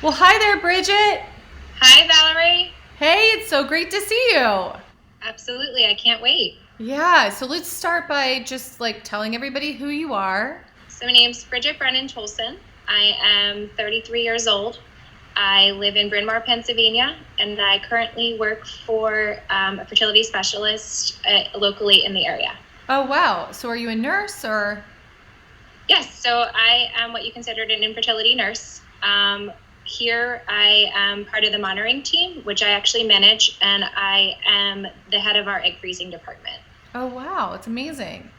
Well, hi there, Bridget. Hi, Valerie. Hey, it's so great to see you. Absolutely. I can't wait. Yeah, so let's start by just like telling everybody who you are. So, my name's Bridget Brennan Tolson. I am 33 years old. I live in Bryn Mawr, Pennsylvania, and I currently work for a fertility specialist locally in the area. Oh, wow. So are you a nurse or? Yes, so I am what you considered an infertility nurse. Here, I am part of the monitoring team, which I actually manage, and I am the head of our egg freezing department. Oh, wow. It's amazing.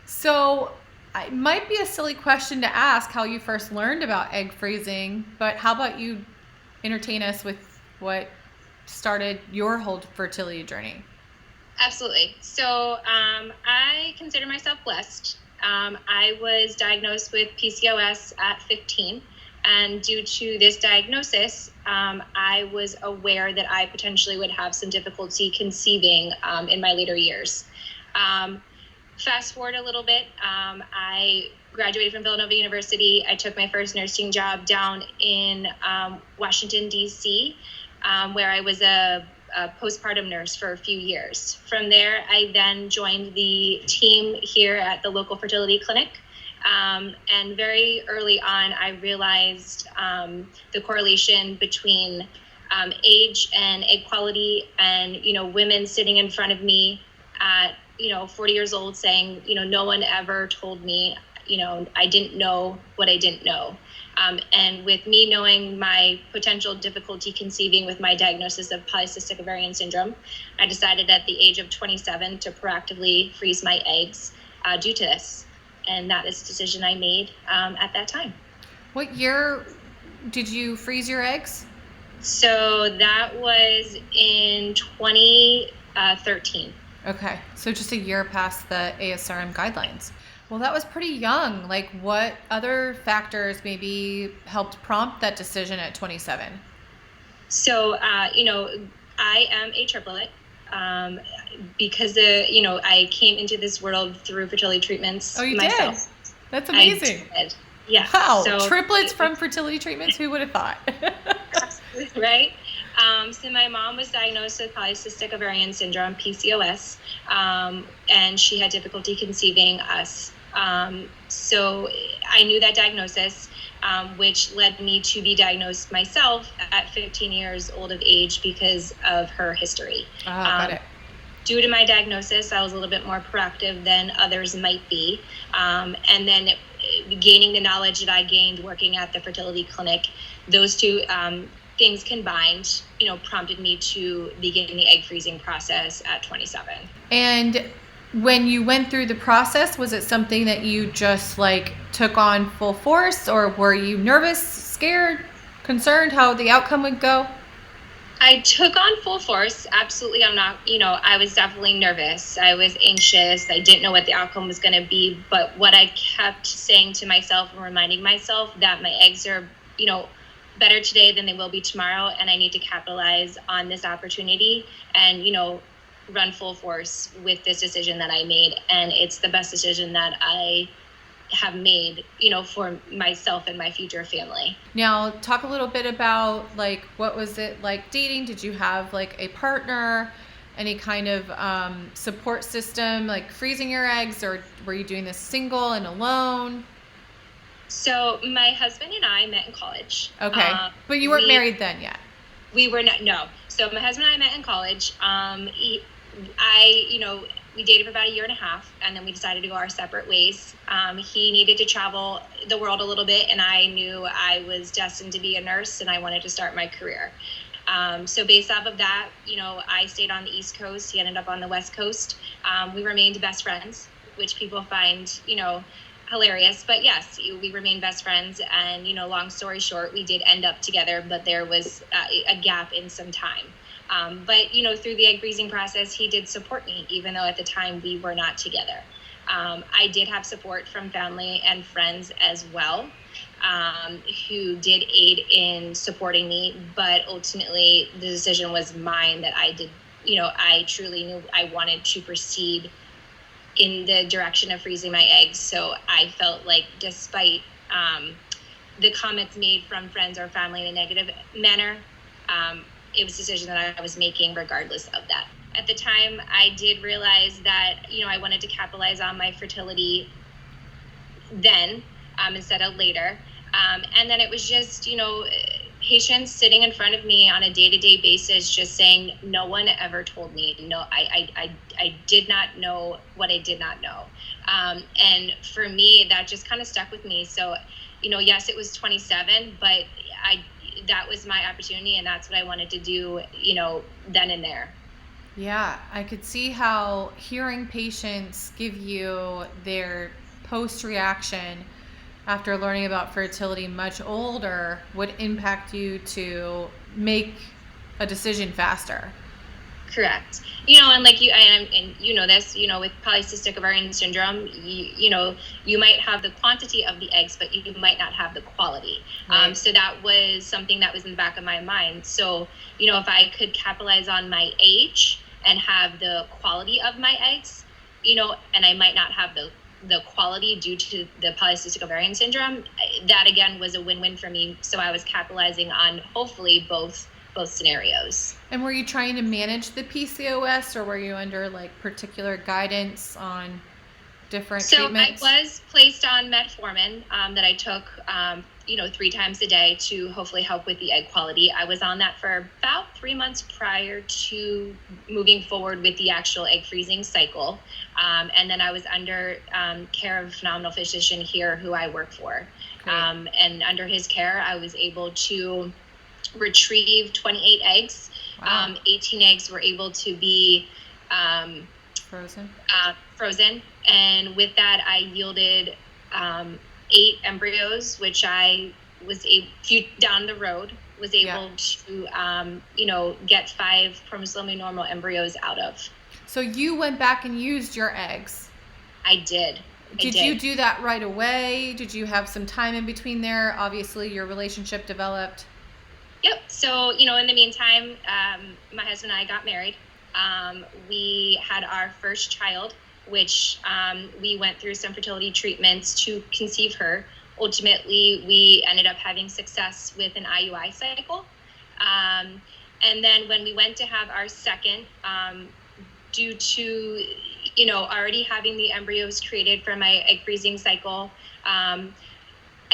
So it might be a silly question to ask how you first learned about egg freezing, but how about you entertain us with what started your whole fertility journey? Absolutely. So I consider myself blessed. I was diagnosed with PCOS at 15. And due to this diagnosis, I was aware that I potentially would have some difficulty conceiving in my later years. Um, Fast forward a little bit, I graduated from Villanova University. I took my first nursing job down in Washington, D.C., where I was a postpartum nurse for a few years. From there, I then joined the team here at the local fertility clinic. And very early on, I realized the correlation between age and egg quality, and women sitting in front of me at 40 years old saying, no one ever told me, I didn't know what I didn't know. And with me knowing my potential difficulty conceiving with my diagnosis of polycystic ovarian syndrome, I decided at the age of 27 to proactively freeze my eggs due to this. And that is the decision I made at that time. What year did you freeze your eggs? So that was in 2013. Okay, so just a year past the ASRM guidelines. Well, that was pretty young. Like, what other factors maybe helped prompt that decision at 27? So, I am a triplet. Um, because I came into this world through fertility treatments Oh, you did? myself. That's I amazing. did, yes. Wow, So, triplets from fertility treatments? Who would have thought? right. So my mom was diagnosed with polycystic ovarian syndrome (PCOS), and she had difficulty conceiving us. So I knew that diagnosis, which led me to be diagnosed myself at 15 years old of age because of her history. Ah, got it. Due to my diagnosis, I was a little bit more proactive than others might be. And then gaining the knowledge that I gained working at the fertility clinic, those two things combined, prompted me to begin the egg freezing process at 27. And when you went through the process, was it something that you just like took on full force, or were you nervous, scared, concerned how the outcome would go? I took on full force. Absolutely. I'm not, I was definitely nervous. I was anxious. I didn't know what the outcome was going to be. But what I kept saying to myself and reminding myself that my eggs are, better today than they will be tomorrow. And I need to capitalize on this opportunity and, run full force with this decision that I made. And it's the best decision that I have made, for myself and my future family. Now, talk a little bit about like what was it like dating? Did you have like a partner, any kind of support system, like freezing your eggs, or were you doing this single and alone? So my husband and I met in college. Okay, but you weren't married then yet. We were not, no. So my husband and I met in college. We dated for about a year and a half, and then we decided to go our separate ways. He needed to travel the world a little bit, and I knew I was destined to be a nurse, and I wanted to start my career. So based off of that, I stayed on the East Coast. He ended up on the West Coast. We remained best friends, which people find, hilarious. But yes, we remained best friends. And, long story short, we did end up together, but there was a gap in some time. But, through the egg freezing process, he did support me, even though at the time we were not together. I did have support from family and friends as well, who did aid in supporting me. But ultimately, the decision was mine that I did, I truly knew I wanted to proceed in the direction of freezing my eggs. So I felt like despite the comments made from friends or family in a negative manner. It was a decision that I was making regardless of that. At the time, I did realize that, I wanted to capitalize on my fertility then, instead of later. And then it was just, patients sitting in front of me on a day-to-day basis just saying, no one ever told me. No, I did not know what I did not know. And for me, that just kind of stuck with me. So, yes, it was 27, but that was my opportunity, and that's what I wanted to do, then and there. Yeah, I could see how hearing patients give you their post reaction after learning about fertility much older would impact you to make a decision faster. Correct. And like and you know this, with polycystic ovarian syndrome, you might have the quantity of the eggs, but you might not have the quality. Right. So that was something that was in the back of my mind. So, if I could capitalize on my age and have the quality of my eggs, and I might not have the quality due to the polycystic ovarian syndrome, that again was a win-win for me. So I was capitalizing on hopefully both scenarios. And were you trying to manage the PCOS, or were you under like particular guidance on different treatments? So I was placed on metformin that I took, 3 times a day to hopefully help with the egg quality. I was on that for about 3 months prior to moving forward with the actual egg freezing cycle. And then I was under care of a phenomenal physician here who I work for. And under his care, I was able to retrieve 28 eggs. Wow. 18 eggs were able to be frozen. And with that, I yielded 8 embryos, which I was down the road was able to, get 5 chromosomally normal embryos out of. So you went back and used your eggs? I did. Did you do that right away? Did you have some time in between there? Obviously, your relationship developed. Yep. So, in the meantime, my husband and I got married. We had our first child, which we went through some fertility treatments to conceive her. Ultimately, we ended up having success with an IUI cycle. And then when we went to have our second, due to, already having the embryos created from my egg freezing cycle,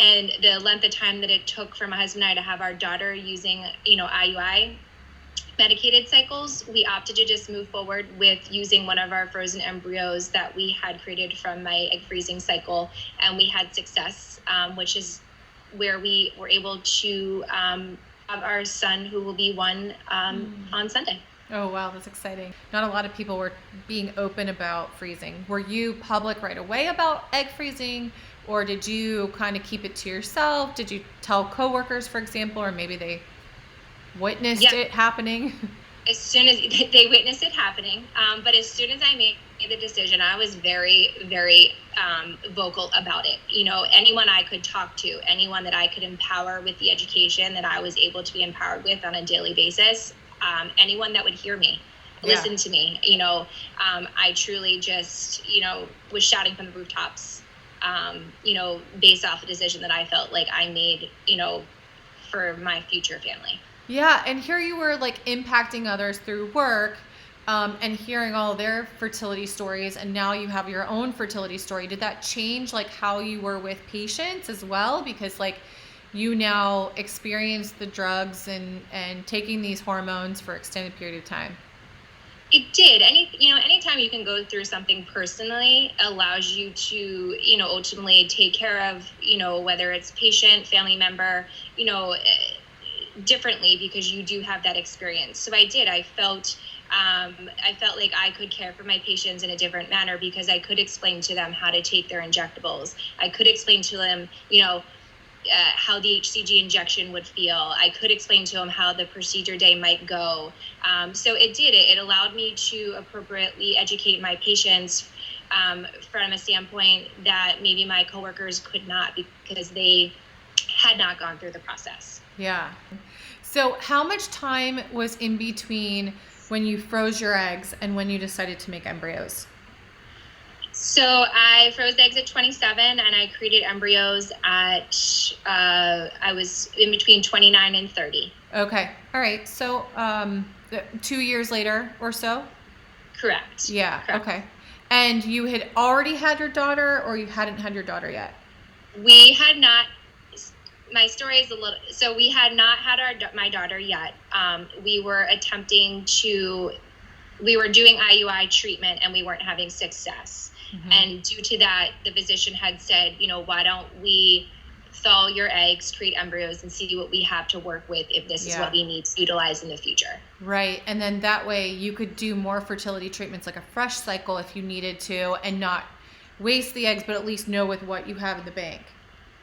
and the length of time that it took for my husband and I to have our daughter using, IUI medicated cycles, we opted to just move forward with using one of our frozen embryos that we had created from my egg freezing cycle. And we had success, which is where we were able to have our son, who will be 1 on Sunday. Oh, wow. That's exciting. Not a lot of people were being open about freezing. Were you public right away about egg freezing? Or did you kind of keep it to yourself? Did you tell coworkers, for example, or maybe they witnessed it happening? As soon as they witnessed it happening, but as soon as I made the decision, I was very, very vocal about it. Anyone I could talk to, anyone that I could empower with the education that I was able to be empowered with on a daily basis, anyone that would hear me, listen to me, I truly just, was shouting from the rooftops. Based off the decision that I felt like I made, for my future family. Yeah. And here you were like impacting others through work, and hearing all their fertility stories. And now you have your own fertility story. Did that change like how you were with patients as well? Because like you now experience the drugs and taking these hormones for extended period of time. It did. Anytime you can go through something personally allows you to, ultimately take care of, whether it's patient, family member, differently, because you do have that experience. So I did. I felt like I could care for my patients in a different manner because I could explain to them how to take their injectables. I could explain to them, how the HCG injection would feel. I could explain to them how the procedure day might go. So it did. It allowed me to appropriately educate my patients from a standpoint that maybe my coworkers could not, because they had not gone through the process. Yeah. So how much time was in between when you froze your eggs and when you decided to make embryos? So I froze the eggs at 27, and I created embryos at I was in between 29 and 30. Okay. All right. So 2 years later or so? Correct. Yeah. Correct. Okay. And you had already had your daughter, or you hadn't had your daughter yet? We had not. My story is a little. So we had not had my daughter yet. We were attempting to. We were doing IUI treatment, and we weren't having success. Mm-hmm. And due to that, the physician had said, why don't we thaw your eggs, create embryos, and see what we have to work with if this is what we need to utilize in the future. Right. And then that way you could do more fertility treatments, like a fresh cycle if you needed to, and not waste the eggs, but at least know with what you have in the bank.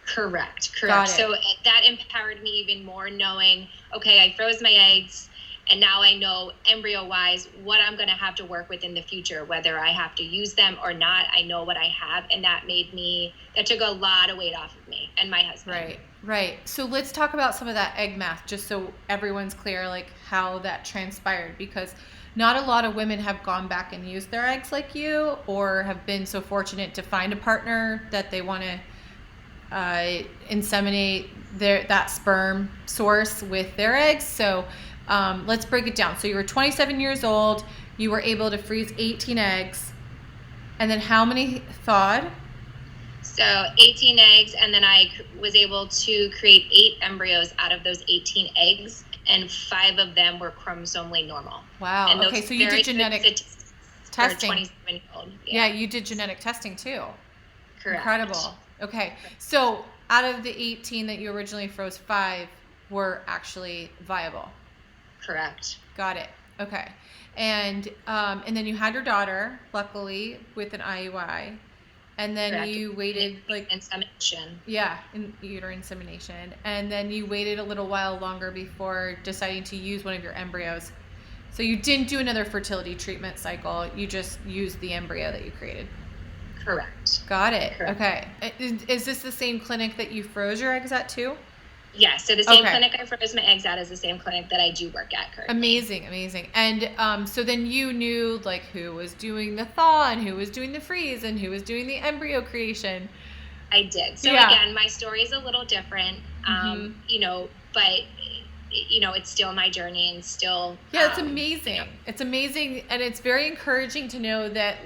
Correct. Got it. So that empowered me even more, knowing, okay, I froze my eggs, and now I know embryo-wise what I'm going to have to work with in the future, whether I have to use them or not. I know what I have, and that took a lot of weight off of me and my husband. Right. So let's talk about some of that egg math, just so everyone's clear, like how that transpired, because not a lot of women have gone back and used their eggs like you, or have been so fortunate to find a partner that they want to inseminate that sperm source with their eggs. So let's break it down. So you were 27 years old. You were able to freeze 18 eggs. And then how many thawed? So 18 eggs, and then I was able to create 8 embryos out of those 18 eggs, and 5 of them were chromosomally normal. Wow. And okay, so you did genetic testing. 27-year-old. Yeah, you did genetic testing too. Correct. Incredible. Okay, so out of the 18 that you originally froze, 5 were actually viable. Correct. Got it. Okay, and then you had your daughter, luckily, with an IUI, and then Correct. You waited insemination. Yeah, in uterine insemination, and then you waited a little while longer before deciding to use one of your embryos. So you didn't do another fertility treatment cycle. You just used the embryo that you created. Correct. Got it. Correct. Okay. Is this the same clinic that you froze your eggs at too? Yes. So the same clinic I froze my eggs at is the same clinic that I do work at currently. Amazing. And so then you knew like who was doing the thaw and who was doing the freeze and who was doing the embryo creation. I did. So again, my story is a little different, but it's still my journey and still. Yeah, it's amazing. It's amazing. And it's very encouraging to know that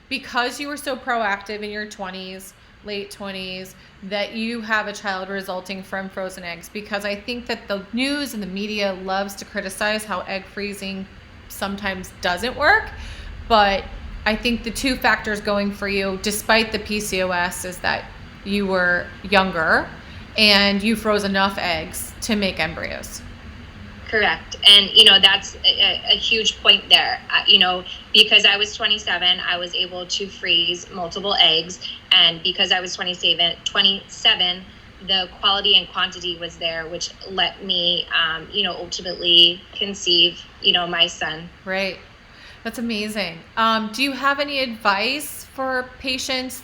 because you were so proactive in your 20s, late 20s, that you have a child resulting from frozen eggs, because I think that the news and the media loves to criticize how egg freezing sometimes doesn't work. But I think the 2 factors going for you, despite the PCOS, is that you were younger and you froze enough eggs to make embryos. Correct. And, that's a huge point there. Because I was 27, I was able to freeze multiple eggs. And because I was 27, the quality and quantity was there, which let me, ultimately conceive, my son. Right. That's amazing. Do you have any advice for patients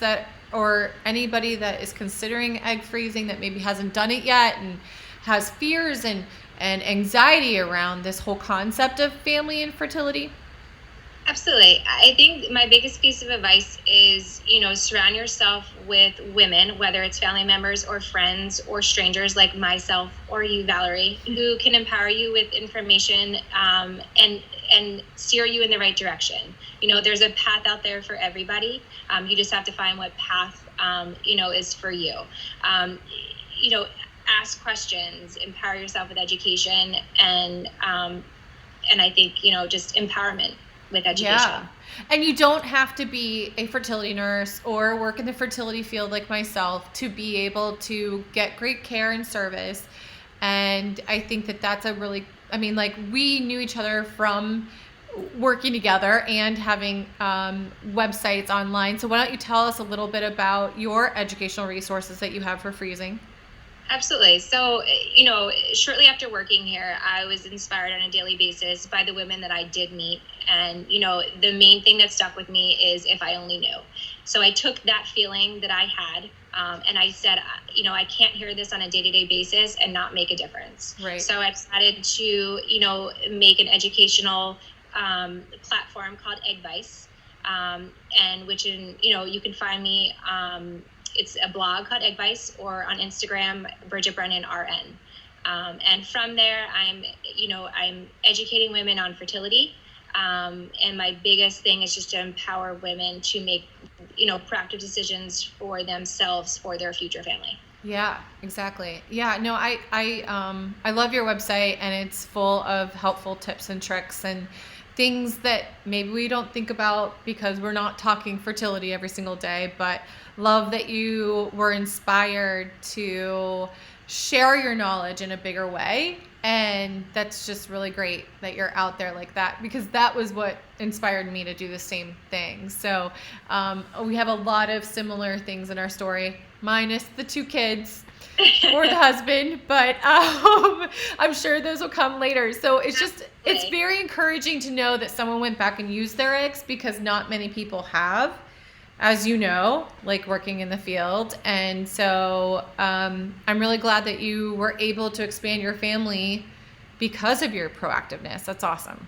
or anybody that is considering egg freezing that maybe hasn't done it yet and has fears and anxiety around this whole concept of family and fertility? Absolutely. I think my biggest piece of advice is, surround yourself with women, whether it's family members or friends or strangers like myself or you, Valerie, who can empower you with information and steer you in the right direction. There's a path out there for everybody. You just have to find what path, is for you. Ask questions, empower yourself with education, and I think, just empowerment with education. Yeah. And you don't have to be a fertility nurse or work in the fertility field like myself to be able to get great care and service. And I think that that's we knew each other from working together and having websites online. So why don't you tell us a little bit about your educational resources that you have for freezing? Absolutely. So, shortly after working here, I was inspired on a daily basis by the women that I did meet. And, the main thing that stuck with me is if I only knew. So I took that feeling that I had and I said, I can't hear this on a day-to-day basis and not make a difference. Right. So I decided to, make an educational platform called Advice. and which you can find me. It's a blog called Egg Vice, or on Instagram, Bridget Brennan RN. And from there, I'm educating women on fertility. And my biggest thing is just to empower women to make, proactive decisions for themselves, for their future family. Yeah, exactly. Yeah, no, I love your website, and it's full of helpful tips and tricks and things that maybe we don't think about because we're not talking fertility every single day, but love that you were inspired to share your knowledge in a bigger way. And that's just really great that you're out there like that, because that was what inspired me to do the same thing. So we have a lot of similar things in our story, minus the 2 kids or the husband, but I'm sure those will come later. So it's very encouraging to know that someone went back and used their eggs, because not many people have, as you know, like working in the field. And so I'm really glad that you were able to expand your family because of your proactiveness. That's awesome.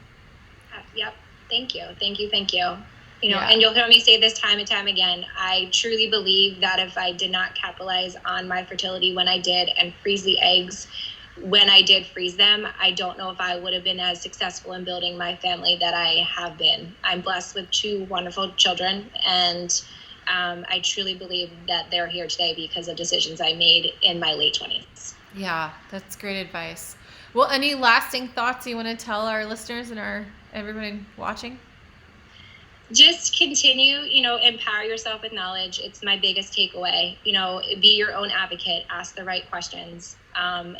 Yep. Thank you. Thank you. Thank you. And you'll hear me say this time and time again. I truly believe that if I did not capitalize on my fertility when I did, and freeze the eggs when I did freeze them, I don't know if I would have been as successful in building my family that I have been. I'm blessed with 2 wonderful children, and I truly believe that they're here today because of decisions I made in my late 20s. Yeah, that's great advice. Well, any lasting thoughts you want to tell our listeners and everybody watching? Just continue, empower yourself with knowledge. It's my biggest takeaway. Be your own advocate, ask the right questions. And,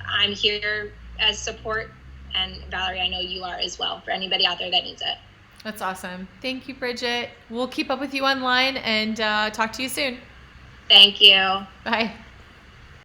I'm here as support. And Valerie, I know you are as well, for anybody out there that needs it. That's awesome. Thank you, Bridget. We'll keep up with you online and talk to you soon. Thank you. Bye.